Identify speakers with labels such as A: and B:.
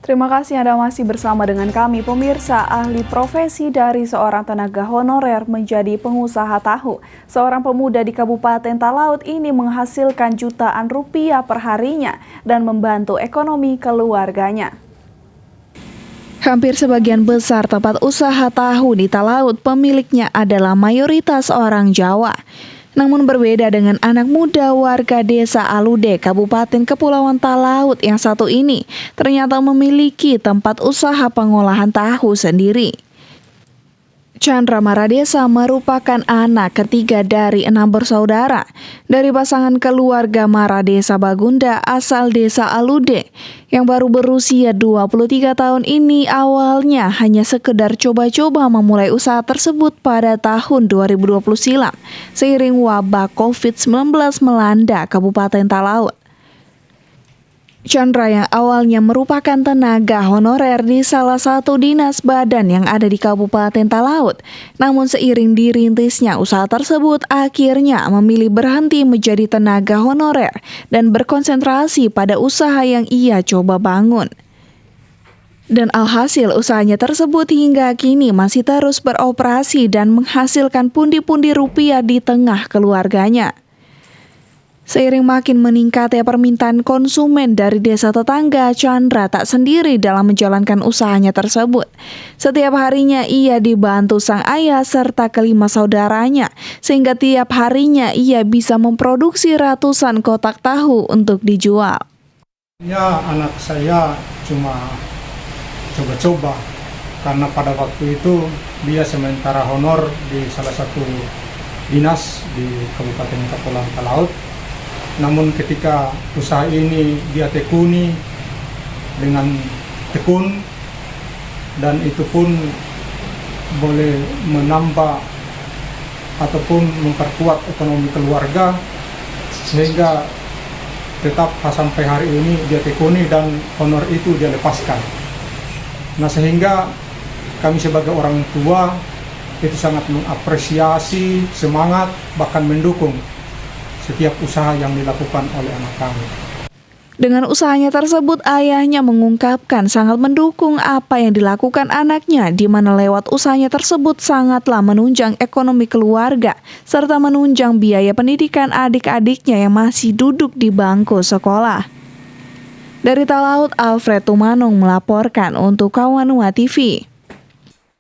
A: Terima kasih Anda masih bersama dengan kami, pemirsa. Ahli profesi dari seorang tenaga honorer menjadi pengusaha tahu. Seorang pemuda di Kabupaten Talaut ini menghasilkan jutaan rupiah per harinya dan membantu ekonomi keluarganya. Hampir sebagian besar tempat usaha tahu di Talaut pemiliknya adalah mayoritas orang Jawa. Namun berbeda dengan anak muda warga desa Alude, Kabupaten Kepulauan Talaut yang satu ini, ternyata memiliki tempat usaha pengolahan tahu sendiri. Chandra Maradesa merupakan anak ketiga dari 6 bersaudara dari pasangan keluarga Maradesa Bagunda asal desa Alude yang baru berusia 23 tahun ini awalnya hanya sekedar coba-coba memulai usaha tersebut pada tahun 2020 silam seiring wabah COVID-19 melanda Kabupaten Talaut. Chandra yang awalnya merupakan tenaga honorer di salah satu dinas badan yang ada di Kabupaten Talaut. Namun seiring dirintisnya usaha tersebut akhirnya memilih berhenti menjadi tenaga honorer dan berkonsentrasi pada usaha yang ia coba bangun. Dan alhasil usahanya tersebut hingga kini masih terus beroperasi dan menghasilkan pundi-pundi rupiah di tengah keluarganya. Seiring makin meningkatnya permintaan konsumen dari desa tetangga, Chandra tak sendiri dalam menjalankan usahanya tersebut. Setiap harinya ia dibantu sang ayah serta kelima saudaranya, sehingga tiap harinya ia bisa memproduksi ratusan kotak tahu untuk dijual.
B: Ya, anak saya cuma coba-coba, karena pada waktu itu dia sementara honor di salah satu dinas di Kabupaten Kepulauan Talaut. Namun ketika usaha ini dia tekuni dengan tekun, dan itu pun boleh menambah ataupun memperkuat ekonomi keluarga, sehingga tetap sampai hari ini dia tekuni dan honor itu dia lepaskan. Nah, sehingga kami sebagai orang tua itu sangat mengapresiasi, semangat, bahkan mendukung setiap usaha yang dilakukan oleh anak kami.
A: Dengan usahanya tersebut, ayahnya mengungkapkan sangat mendukung apa yang dilakukan anaknya, di mana lewat usahanya tersebut sangatlah menunjang ekonomi keluarga, serta menunjang biaya pendidikan adik-adiknya yang masih duduk di bangku sekolah. Dari Talaut, Alfred Tumanung melaporkan untuk Kawanua TV.